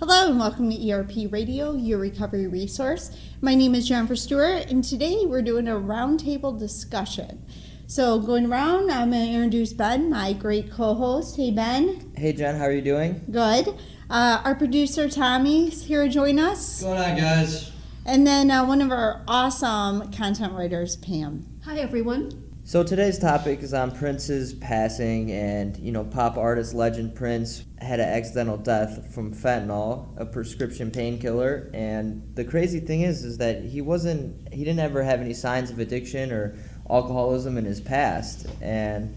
Hello and welcome to ERP Radio, your recovery resource. My name is Jennifer Stewart, and today we're doing a roundtable discussion. So going around, I'm going to introduce Ben, my great co-host. Hey, Ben. Hey, Jen. How are you doing? Good. Our producer, Tommy, is here to join us. What's going on, guys? And then one of our awesome content writers, Pam. Hi, everyone. So today's topic is on Prince's passing, and pop artist legend Prince had an accidental death from fentanyl, a prescription painkiller. And the crazy thing is that he didn't ever have any signs of addiction or alcoholism in his past. And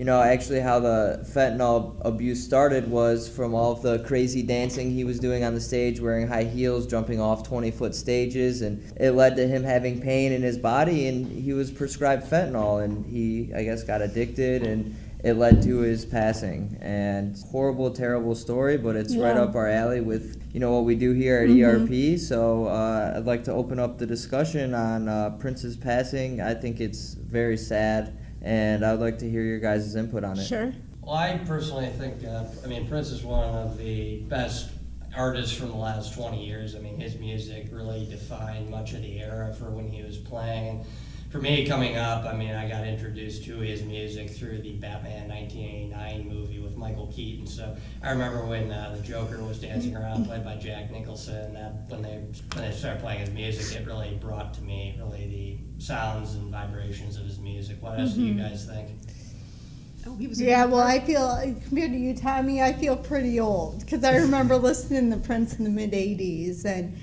actually how the fentanyl abuse started was from all of the crazy dancing he was doing on the stage, wearing high heels, jumping off 20-foot stages, and it led to him having pain in his body, and he was prescribed fentanyl, and he, I guess, got addicted, and it led to his passing. And horrible, terrible story, but it's right up our alley with what we do here at ERP. So I'd like to open up the discussion on Prince's passing. I think it's very sad, and I'd like to hear your guys' input on it. Sure. Well, I personally think, Prince is one of the best artists from the last 20 years. His music really defined much of the era for when he was playing. For me, coming up, I got introduced to his music through the Batman 1989 movie with Michael Keaton. So I remember when the Joker was dancing around, played by Jack Nicholson, that when they started playing his music, it really brought to me the sounds and vibrations of his music. What else do you guys think? Oh, he was I feel, compared to you, Tommy, I feel pretty old, because I remember listening to Prince in the mid-'80s, and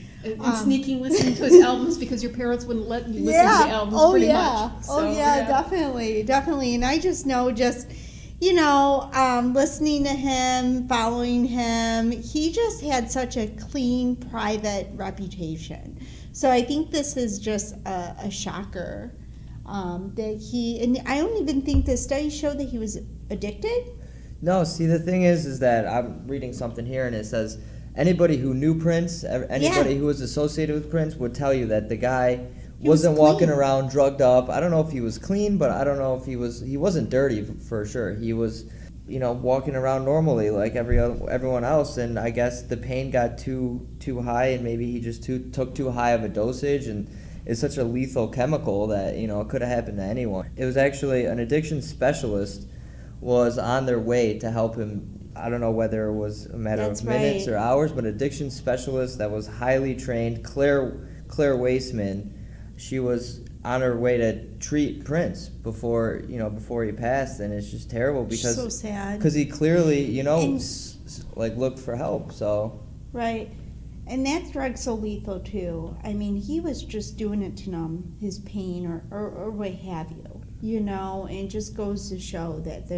sneaking listening to his albums because your parents wouldn't let you listen to the albums much. Definitely. And I just know, listening to him, following him, he just had such a clean, private reputation. So I think this is just a shocker and I don't even think the study showed that he was addicted. No, see, the thing is that I'm reading something here, and it says anybody who knew Prince, anybody who was associated with Prince would tell you that the guy wasn't walking around drugged up. I don't know if he was clean, but I don't know if he wasn't dirty for sure. He was, walking around normally like everyone else, and I guess the pain got too high, and maybe he just took too high of a dosage, and it's such a lethal chemical that, it could have happened to anyone. It was actually an addiction specialist was on their way to help him. I don't know whether it was a matter of minutes or hours, but addiction specialist that was highly trained, Claire Waisman, she was on her way to treat Prince before he passed, and it's just terrible because so sad. Because he clearly, looked for help. So right. And that drug's so lethal too. He was just doing it to numb his pain or what have you, and it just goes to show that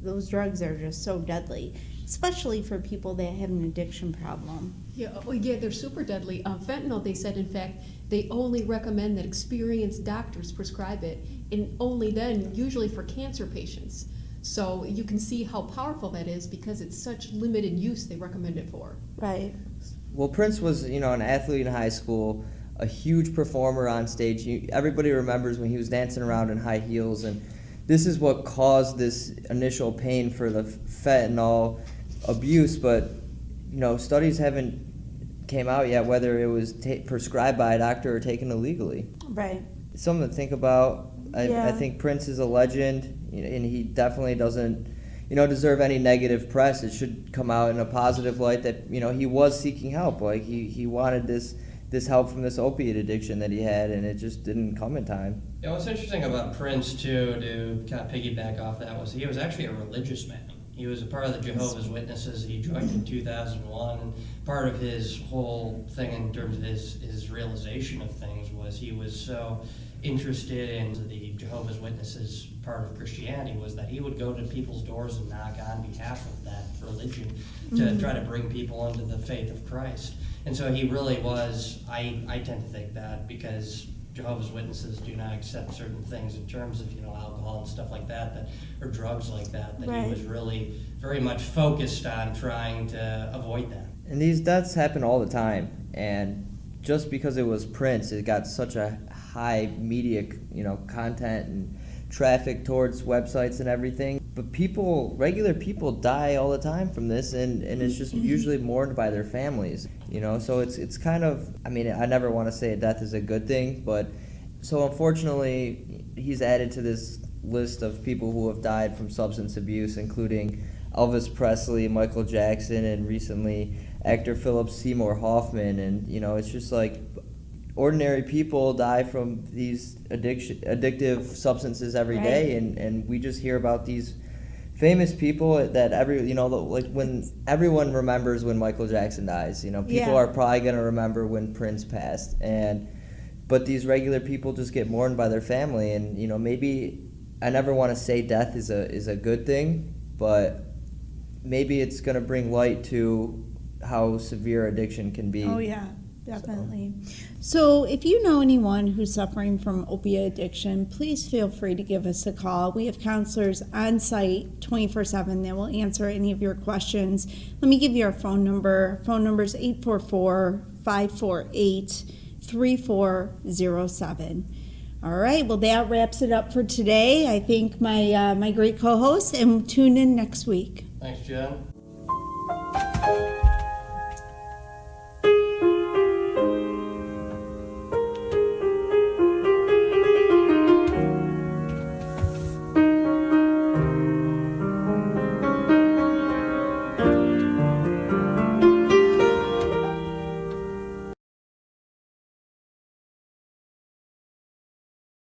those drugs are just so deadly, especially for people that have an addiction problem. Yeah, they're super deadly. Fentanyl, they said, in fact, they only recommend that experienced doctors prescribe it, and only then, usually for cancer patients. So you can see how powerful that is because it's such limited use they recommend it for. Right. Well, Prince was, an athlete in high school, a huge performer on stage. Everybody remembers when he was dancing around in high heels, and this is what caused this initial pain for the fentanyl abuse. But, studies haven't came out yet whether it was prescribed by a doctor or taken illegally. Right. Something to think about. I think Prince is a legend, and he definitely doesn't deserve any negative press. It should come out in a positive light that, he was seeking help. Like, he wanted this help from this opiate addiction that he had, and it just didn't come in time. Yeah, what's interesting about Prince, too, to kind of piggyback off that, was he was actually a religious man. He was a part of the Jehovah's Witnesses. He joined in 2001. Part of his whole thing in terms of his realization of things was he was so interested in the Jehovah's Witnesses part of Christianity was that he would go to people's doors and knock on behalf of that religion to try to bring people into the faith of Christ. And so he really was, I tend to think that because Jehovah's Witnesses do not accept certain things in terms of, alcohol and stuff like that or drugs like that he was really very much focused on trying to avoid that. And these deaths happen all the time, and just because it was Prince, it got such a high media, content and traffic towards websites and everything. but regular people die all the time from this, and it's just usually mourned by their families, so it's kind of, I mean, I never want to say death is a good thing, but so unfortunately he's added to this list of people who have died from substance abuse, including Elvis Presley, Michael Jackson, and recently actor Philip Seymour Hoffman. And it's just like ordinary people die from these addictive substances every day, and we just hear about these famous people that like when everyone remembers when Michael Jackson dies, people are probably going to remember when Prince passed, but these regular people just get mourned by their family. And maybe, I never want to say death is a good thing, but maybe it's going to bring light to how severe addiction can be. Oh yeah, definitely. So if you know anyone who's suffering from opiate addiction, please feel free to give us a call. We have counselors on site 24/7 that will answer any of your questions. Let me give you our phone number. Phone number is 844-548-3407. All right, well, that wraps it up for today. I thank my great co-hosts, and tune in next week. Thanks, Jen.